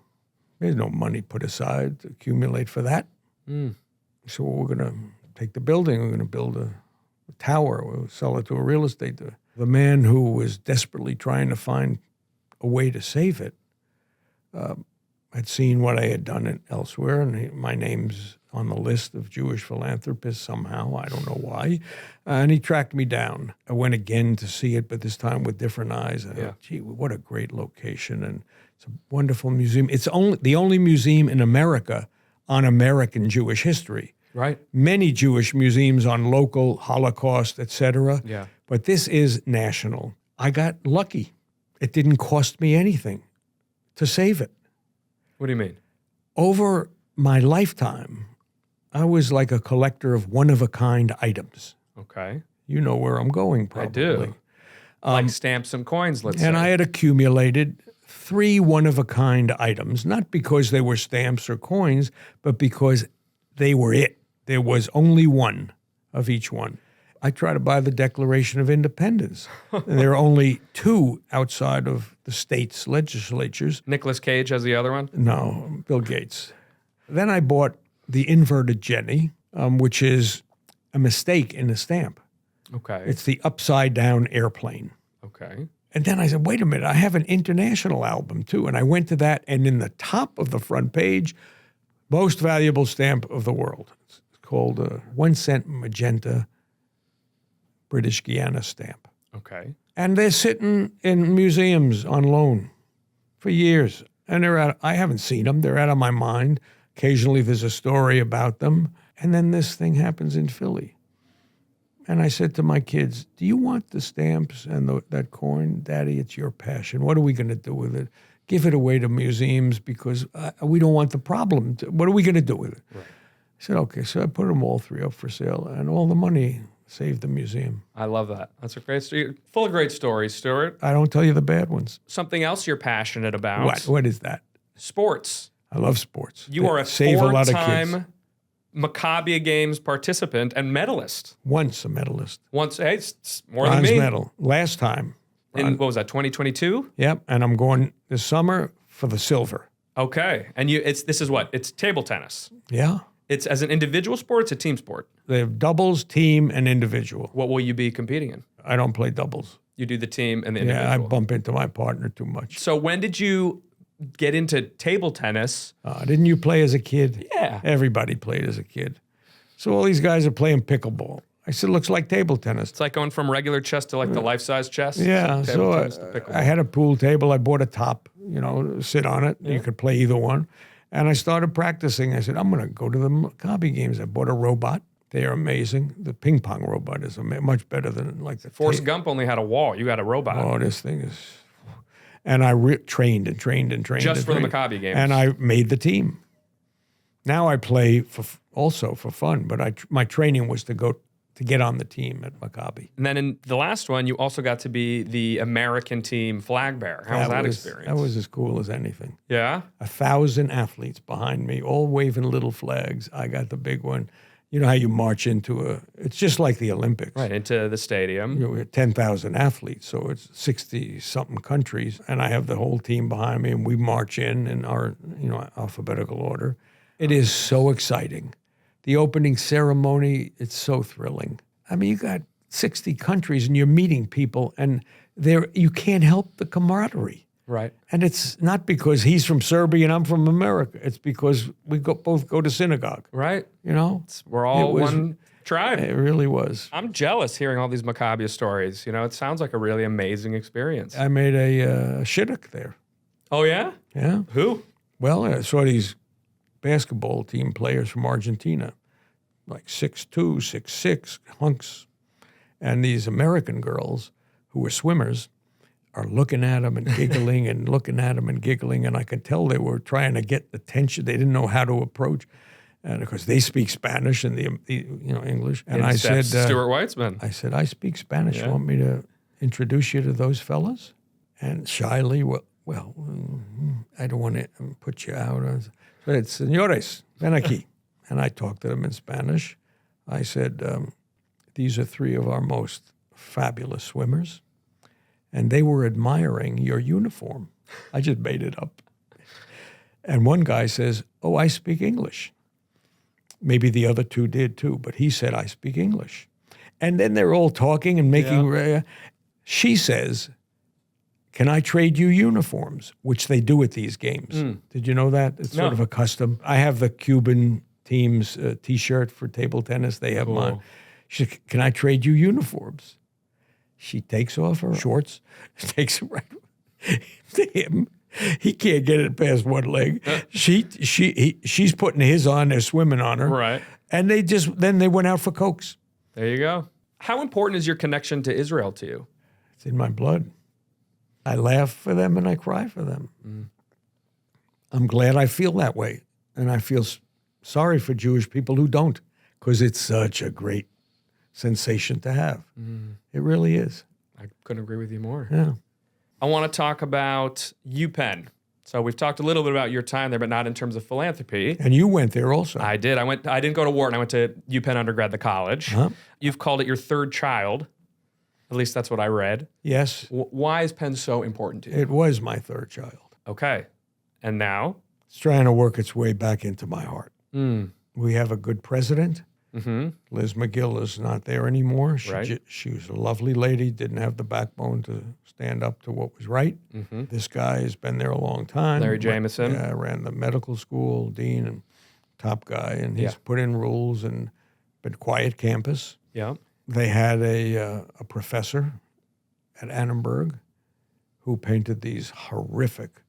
There's no money put aside to accumulate for that. So we're going to take the building. We're going to build a tower. We'll sell it to a real estate. The man who was desperately trying to find a way to save it had seen what I had done elsewhere, and my name's on the list of Jewish philanthropists somehow. I don't know why. And he tracked me down. I went again to see it, but this time with different eyes. And I thought, gee, what a great location. And it's a wonderful museum. It's the only museum in America on American Jewish history. Right. Many Jewish museums on local Holocaust, etc. Yeah. But this is national. I got lucky. It didn't cost me anything to save it. What do you mean? Over my lifetime, I was like a collector of one-of-a-kind items. Okay. You know where I'm going, probably. I do. Like stamps and coins, let's say. And I had accumulated 3 one-of-a-kind items, not because they were stamps or coins, but because they were it. There was only one of each one. I try to buy the Declaration of Independence. And there are only 2 outside of the state's legislatures. Nicolas Cage has the other one? No, Bill Gates. Then I bought the inverted Jenny, which is a mistake in the stamp. Okay. It's the upside down airplane. Okay. And then I said, wait a minute, I have an international album too. And I went to that, and in the top of the front page, most valuable stamp of the world. It's called a 1 cent magenta British Guiana stamp. Okay. And they're sitting in museums on loan for years. And I haven't seen them. They're out of my mind. Occasionally there's a story about them. And then this thing happens in Philly. And I said to my kids, do you want the stamps and that coin? Daddy, it's your passion. What are we going to do with it? Give it away to museums because we don't want the problem. What are we going to do with it? Right. I said, okay. So I put them all 3 up for sale, and all the money saved the museum. I love that. That's a great story. Full of great stories, Stuart. I don't tell you the bad ones. Something else you're passionate about. What is that? Sports. I love sports. You are a save a lot of kids. 4-time Maccabiah Games participant and medalist. Once a medalist. Once, hey, it's more Bronze than me. medal. Last time. In, what was that, 2022? Yep, and I'm going this summer for the silver. Okay, and this is what? It's table tennis. Yeah. It's as an individual sport, it's a team sport. They have doubles, team, and individual. What will you be competing in? I don't play doubles. You do the team and the individual. Yeah, I bump into my partner too much. So when did you get into table tennis? Didn't you play as a kid? Yeah. Everybody played as a kid. So all these guys are playing pickleball. I said, looks like table tennis. It's like going from regular chess to like the life-size chess. Yeah, Like so tennis to pickleball. I had a pool table. I bought a top, sit on it. Yeah. You could play either one. And I started practicing. I said, I'm going to go to the Maccabiah games. I bought a robot. They are amazing. The ping pong robot is much better than like the Forrest Gump only had a wall. You got a robot. Oh, this thing is... And I trained and trained and trained. Just for the Maccabiah games. And I made the team. Now I play also for fun, but my training was to get on the team at Maccabi. And then in the last one, you also got to be the American team flag bearer. How was that experience? That was as cool as anything. Yeah? 1,000 athletes behind me, all waving little flags. I got the big one. You know how you march into it's just like the Olympics. Right, into the stadium. We have 10,000 athletes, so it's 60-something countries, and I have the whole team behind me, and we march in our, alphabetical order. It is so exciting. The opening ceremony, it's so thrilling. I mean, you got 60 countries, and you're meeting people, and you can't help the camaraderie. Right. And it's not because he's from Serbia and I'm from America. It's because we both go to synagogue. Right. We're all one tribe. It really was. I'm jealous hearing all these Maccabiah stories. It sounds like a really amazing experience. I made a shidduch there. Oh, yeah? Yeah. Who? Well, I saw these basketball team players from Argentina, like 6'2", 6'6", hunks. And these American girls who were swimmers are looking at him and giggling and looking at him and giggling. And I could tell they were trying to get attention. They didn't know how to approach. And of course, they speak Spanish and the English. And I said, Stuart Weitzman. I said, I speak Spanish. You want me to introduce you to those fellas? And shyly, well, I don't want to put you out. I said, Señores, ven aquí. And I talked to them in Spanish. I said, these are 3 of our most fabulous swimmers. And they were admiring your uniform. I just made it up. And one guy says, oh, I speak English. Maybe the other 2 did too, but he said, I speak English. And then they're all talking and making... She says, can I trade you uniforms? Which they do at these games. Did you know that? It's sort of a custom. I have the Cuban team's T-shirt for table tennis. They have mine. She said, can I trade you uniforms? She takes off her shorts, takes it right to him. He can't get it past one leg. She's putting his on. They're swimming on her. Right. And then they went out for Cokes. There you go. How important is your connection to Israel to you? It's in my blood. I laugh for them and I cry for them. I'm glad I feel that way. And I feel sorry for Jewish people who don't, because it's such a great sensation to have. It really is. I couldn't agree with you more. Yeah. I want to talk about UPenn. So we've talked a little bit about your time there, but not in terms of philanthropy. And you went there also. I did. I didn't go to Wharton. I went to UPenn undergrad, the college. You've called it your 3rd child. At least that's what I read. Yes. Why is Penn so important to you? It was my 3rd child. Okay. And now? It's trying to work its way back into my heart. We have a good president. Liz McGill is not there anymore. Right. She was a lovely lady, didn't have the backbone to stand up to what was right. This guy has been there a long time. Larry Jameson. Yeah, ran the medical school, dean, and top guy, and he's put in rules and been quiet campus. Yeah. They had a professor at Annenberg who painted these horrific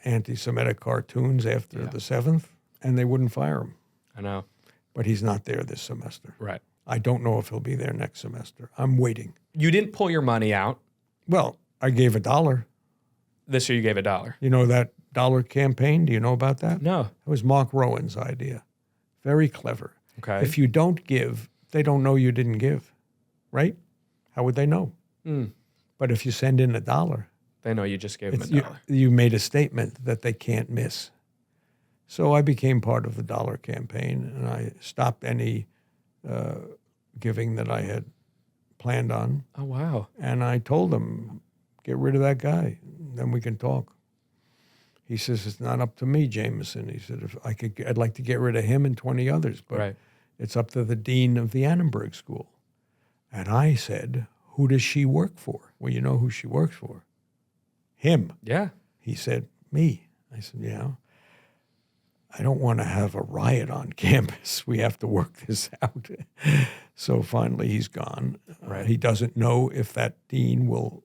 anti-Semitic cartoons after the 7th, and they wouldn't fire him. I know. But he's not there this semester. Right. I don't know if he'll be there next semester. I'm waiting. You didn't pull your money out. Well, I gave $1. This year you gave $1. You know that dollar campaign? Do you know about that? No. It was Mark Rowan's idea. Very clever. Okay. If you don't give, they don't know you didn't give, right? How would they know? But if you send in $1, They know you just gave them $1. you made a statement that they can't miss. So I became part of the dollar campaign, and I stopped any giving that I had planned on. Oh, wow. And I told them, get rid of that guy, then we can talk. He says, it's not up to me, Jameson. He said, if I could, I'd like to get rid of him and 20 others, but it's up to the dean of the Annenberg School. And I said, who does she work for? Well, you know who she works for. Him. Yeah. He said, me. I said, yeah. I don't want to have a riot on campus. We have to work this out. So finally he's gone. Right. He doesn't know if that dean will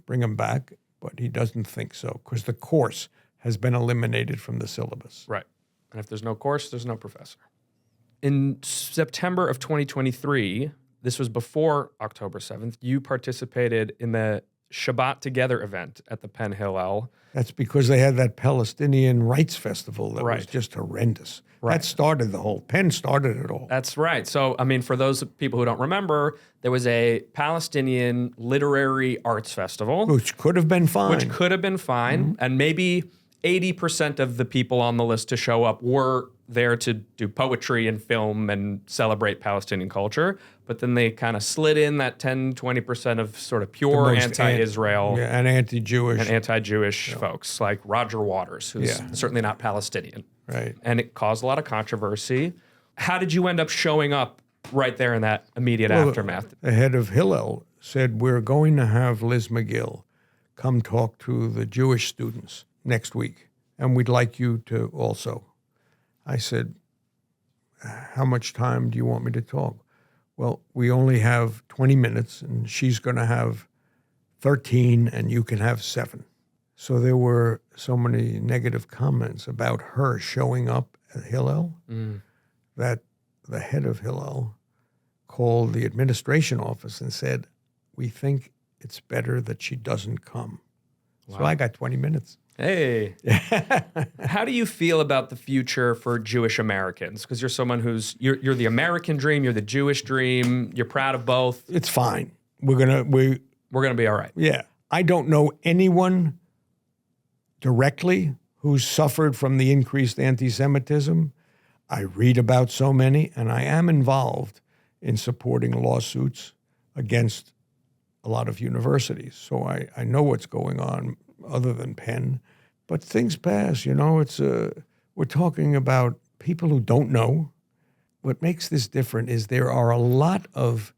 bring him back, but he doesn't think so because the course has been eliminated from the syllabus. Right. And if there's no course, there's no professor. In September of 2023, this was before October 7th, you participated in the Shabbat Together event at the Penn Hillel. That's because they had that Palestinian Rights Festival that was Right. just horrendous. Right. That started the whole, Penn started it all. That's right. So, I mean, for those people who don't remember, there was a Palestinian literary arts festival. Which could have been fine. Which could have been fine. And maybe 80% of the people on the list to show up were there to do poetry and film and celebrate Palestinian culture. But then they kind of slid in that 10, 20% of sort of pure anti-Israel and anti-Jewish. and anti-Jewish folks like Roger Waters, who's certainly not Palestinian. Right. And it caused a lot of controversy. How did you end up showing up right there in that immediate aftermath? The head of Hillel said, we're going to have Liz McGill come talk to the Jewish students next week, and we'd like you to also. I said, how much time do you want me to talk? Well, we only have 20 minutes, and she's going to have 13, and you can have 7. So there were so many negative comments about her showing up at Hillel that the head of Hillel called the administration office and said, we think it's better that she doesn't come. Wow. So I got 20 minutes. Hey. How do you feel about the future for Jewish Americans? Because you're someone who's, you're the American dream, you're the Jewish dream, you're proud of both. It's fine. We're gonna be all right. Yeah. I don't know anyone directly who's suffered from the increased anti-Semitism. I read about so many, and I am involved in supporting lawsuits against a lot of universities. So I know what's going on other than Penn. But things pass, you know. We're talking about people who don't know. What makes this different is there are a lot of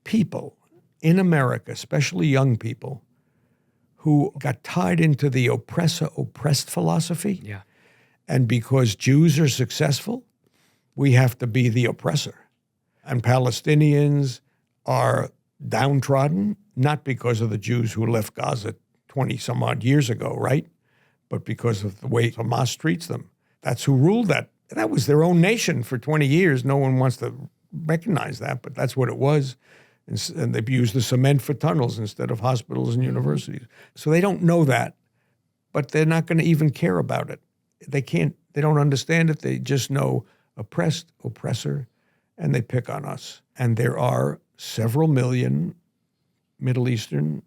people in America, especially young people, who got tied into the oppressor-oppressed philosophy. Yeah. And because Jews are successful, we have to be the oppressor. And Palestinians are downtrodden, not because of the Jews who left Gaza 20 some odd years ago, right? But because of the way Hamas treats them. That's who ruled that. That was their own nation for 20 years. No one wants to recognize that, but that's what it was. And they've used the cement for tunnels instead of hospitals and universities. So they don't know that, but they're not going to even care about it. They don't understand it. They just know oppressed, oppressor, and they pick on us. And there are several million Middle Eastern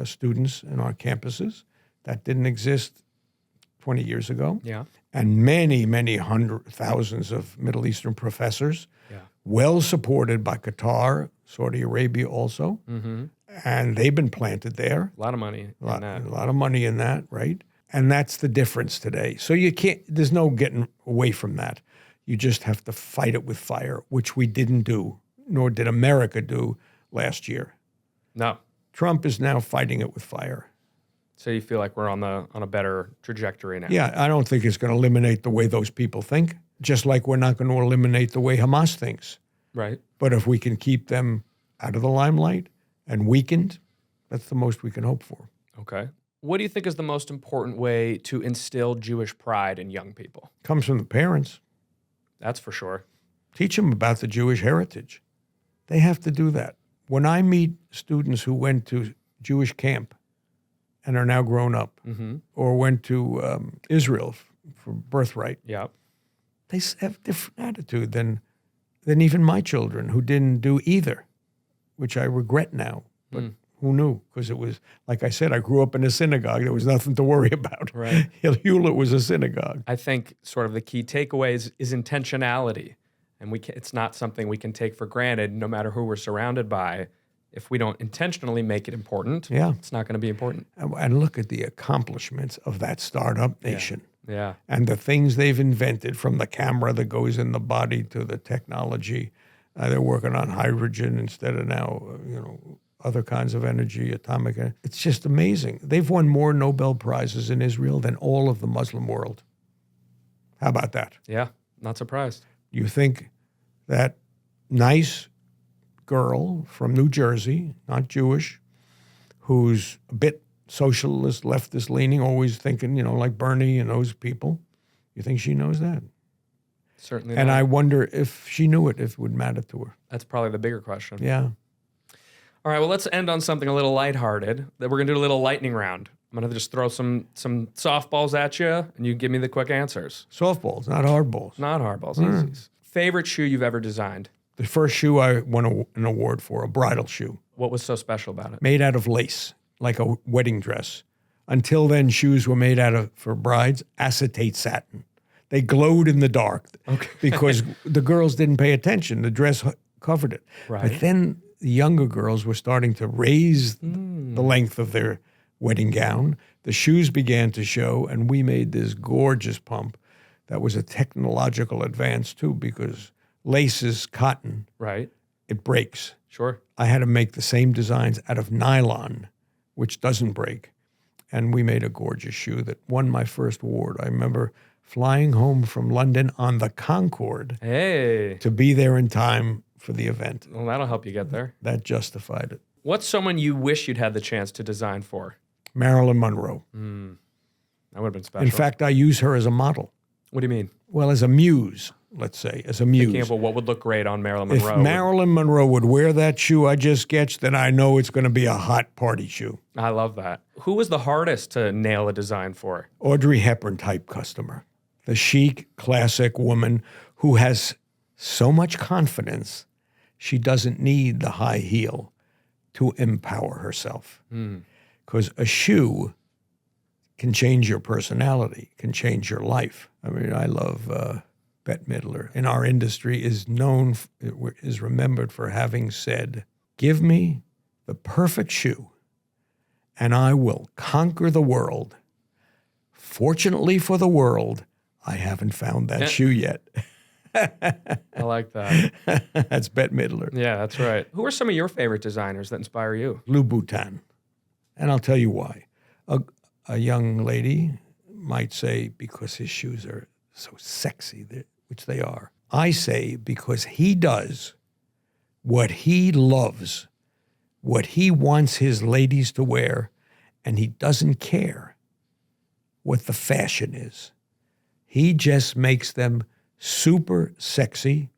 students in our campuses. That didn't exist 20 years ago. Yeah. And many, many thousands of Middle Eastern professors, well supported by Qatar, Saudi Arabia also. Mm-hmm. And they've been planted there. A lot of money in that. A lot of money in that, right? And that's the difference today. So there's no getting away from that. You just have to fight it with fire, which we didn't do, nor did America do last year. No. Trump is now fighting it with fire. So you feel like we're on a better trajectory now? Yeah, I don't think it's going to eliminate the way those people think, just like we're not going to eliminate the way Hamas thinks. Right. But if we can keep them out of the limelight and weakened, that's the most we can hope for. Okay. What do you think is the most important way to instill Jewish pride in young people? Comes from the parents. That's for sure. Teach them about the Jewish heritage. They have to do that. When I meet students who went to Jewish camp and are now grown up, or went to Israel for birthright, Yeah. they have a different attitude than even my children who didn't do either, which I regret now. But who knew? Because it was, like I said, I grew up in a synagogue. There was nothing to worry about. Right. Hewlett was a synagogue. I think sort of the key takeaway is intentionality. And it's not something we can take for granted no matter who we're surrounded by. If we don't intentionally make it important, it's not going to be important. And look at the accomplishments of that startup nation. Yeah. And the things they've invented, from the camera that goes in the body to the technology. They're working on hydrogen instead of now, other kinds of energy, atomic energy. It's just amazing. They've won more Nobel Prizes in Israel than all of the Muslim world. How about that? Yeah. Not surprised. You think that nice girl from New Jersey, not Jewish, who's a bit socialist, leftist leaning, always thinking, like Bernie and those people, you think she knows that? Certainly And not. I wonder if she knew it, if it would matter to her. That's probably the bigger question. Yeah. All right, well, let's end on something a little lighthearted. That we're going to do a little lightning round. I'm going to just throw some softballs at you, and you give me the quick answers. Softballs, not hardballs. Not hardballs, easy. Favorite shoe you've ever designed? The first shoe I won an award for, a bridal shoe, What was so special about it? made out of lace, like a wedding dress. Until then, shoes were made out of, for brides, acetate satin. They glowed in the dark because the girls didn't pay attention. The dress covered it. Right. But then the younger girls were starting to raise the length of their wedding gown. The shoes began to show, and we made this gorgeous pump that was a technological advance, too, because lace is cotton. Right. It breaks. Sure. I had to make the same designs out of nylon, which doesn't break. And we made a gorgeous shoe that won my first award. I remember flying home from London on the Concorde Hey. to be there in time for the event. Well, that'll help you get there. That justified it. What's someone you wish you'd had the chance to design for? Marilyn Monroe. That would have been special. In fact, I use her as a model. What do you mean? Well, as a muse, let's say, as a muse. Thinking about what would look great on Marilyn If Monroe. Marilyn Monroe would wear that shoe I just sketched, then I know it's going to be a hot party shoe. I love that. Who was the hardest to nail a design for? Audrey Hepburn type customer. The chic, classic woman who has so much confidence, she doesn't need the high heel to empower herself. Because a shoe can change your personality, can change your life. I mean, I love Bette Midler. In our industry, is remembered for having said, "Give me the perfect shoe, and I will conquer the world. Fortunately for the world, I haven't found that shoe yet." I like that. That's Bette Midler. Yeah, that's right. Who are some of your favorite designers that inspire you? Louboutin. And I'll tell you why. A young lady might say because his shoes are so sexy, which they are. I say because he does what he loves, what he wants his ladies to wear, and he doesn't care what the fashion is. He just makes them super sexy.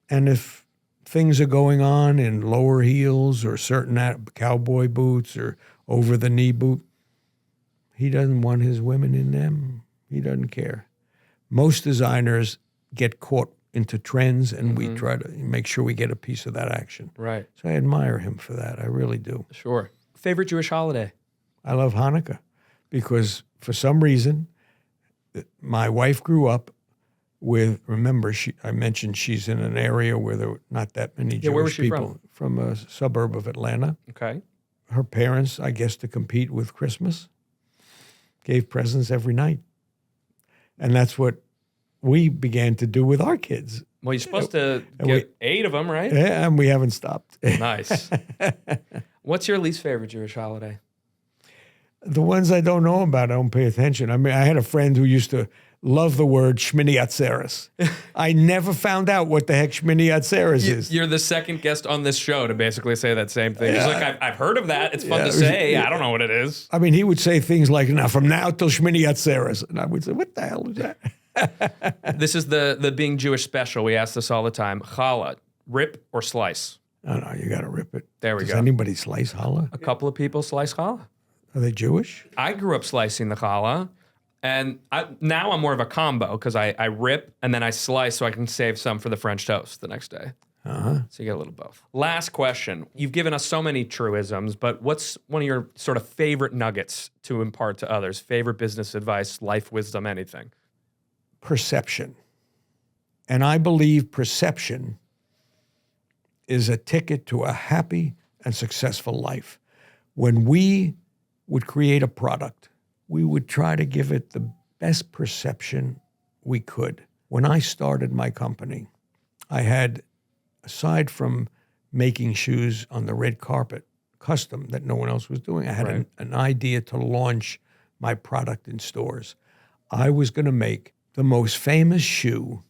And if things are going on in lower heels or certain cowboy boots or over-the-knee boot, he doesn't want his women in them. He doesn't care. Most designers get caught into trends, and we try to make sure we get a piece of that action. Right. So I admire him for that. I really do. Sure. Favorite Jewish holiday? I love Hanukkah because for some reason, my wife grew up with, remember, I mentioned she's in an area where there were not that many Jewish where was she people. From a suburb of Atlanta. Okay. Her parents, I guess, to compete with Christmas, gave presents every night. And that's what we began to do with our kids. Well, you're supposed to get 8 of them, right? Yeah, and we haven't stopped. Nice. What's your least favorite Jewish holiday? The ones I don't know about, I don't pay attention. I mean, I had a friend who used to love the word Shmini Atzeres. I never found out what the heck Shmini Atzeres is. You're the second guest on this show to basically say that same thing. He's like, I've heard of that. It's fun to say. I don't know what it is. I mean, he would say things like, "Now from now till Shmini Atzeres," and I would say, "What the hell is that?" This is the Being Jewish special. We ask this all the time. Challah, rip or slice? Oh, no, you got to rip it. There we Does go. anybody slice challah? A couple of people slice challah. Are they Jewish? I grew up slicing the challah, and now I'm more of a combo because I rip and then I slice so I can save some for the French toast the next day. So you get a little both. Last question. You've given us so many truisms, but what's one of your sort of favorite nuggets to impart to others? Favorite business advice, life wisdom, anything? Perception. And I believe perception is a ticket to a happy and successful life. When we would create a product, we would try to give it the best perception we could. When I started my company, I had, aside from making shoes on the red carpet, custom that no one else was doing, I had an idea to launch my product in stores. I was going to make the most famous shoe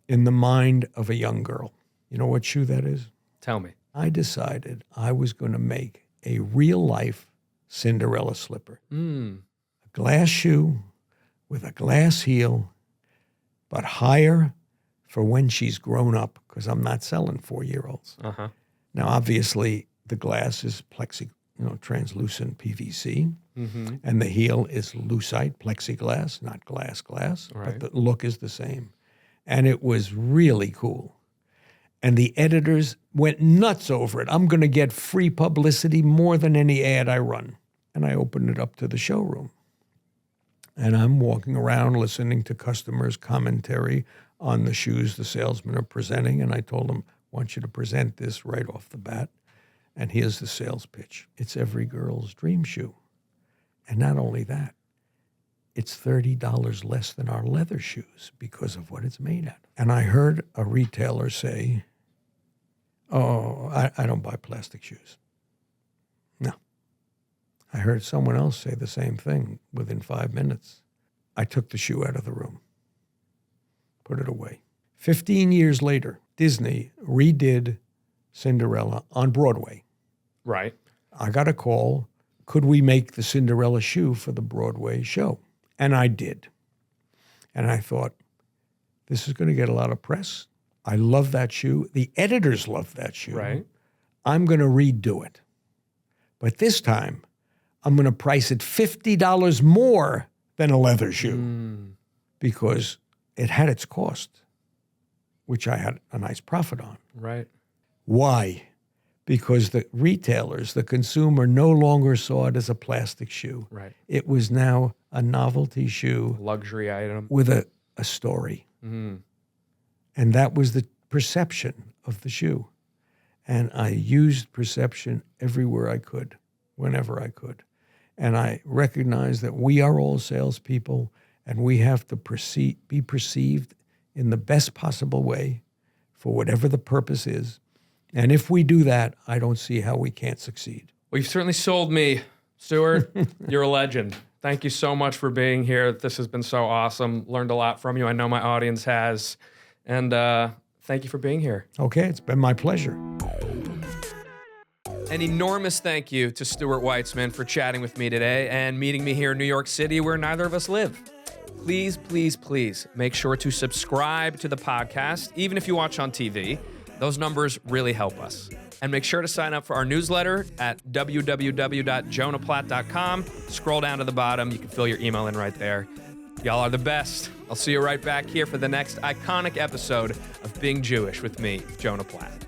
in the mind of a young girl. You know what shoe that is? Tell me. I decided I was going to make a real-life Cinderella slipper. A glass shoe with a glass heel, but higher for when she's grown up, because I'm not selling 4-year-olds. Now, obviously, the glass is translucent PVC, and the heel is lucite plexiglass, not glass, but the look is the same. And it was really cool. And the editors went nuts over it. I'm going to get free publicity more than any ad I run. And I opened it up to the showroom. And I'm walking around listening to customers' commentary on the shoes the salesmen are presenting. And I told them, I want you to present this right off the bat. And here's the sales pitch. It's every girl's dream shoe. And not only that, it's $30 less than our leather shoes because of what it's made out of. And I heard a retailer say, "Oh, I don't buy plastic shoes." No. I heard someone else say the same thing within 5 minutes. I took the shoe out of the room, put it away. 15 years later, Disney redid Cinderella on Broadway. Right. I got a call, could we make the Cinderella shoe for the Broadway show? And I did. And I thought, this is going to get a lot of press. I love that shoe. The editors love that shoe. Right. I'm going to redo it. But this time, I'm going to price it $50 more than a leather shoe because it had its cost, which I had a nice profit on. Right. Why? Because the retailers, the consumer, no longer saw it as a plastic shoe. Right. It was now a novelty shoe. Luxury item. With a story. And that was the perception of the shoe. And I used perception everywhere I could, whenever I could. And I recognized that we are all salespeople and we have to be perceived in the best possible way for whatever the purpose is. And if we do that, I don't see how we can't succeed. Well, you've certainly sold me, Stuart. You're a legend. Thank you so much for being here. This has been so awesome. Learned a lot from you. I know my audience has. And thank you for being here. Okay, it's been my pleasure. An enormous thank you to Stuart Weitzman for chatting with me today and meeting me here in New York City where neither of us live. Please, please, please make sure to subscribe to the podcast, even if you watch on TV. Those numbers really help us. And make sure to sign up for our newsletter at www.jonahplatt.com. Scroll down to the bottom. You can fill your email in right there. Y'all are the best. I'll see you right back here for the next iconic episode of Being Jewish with me, Jonah Platt.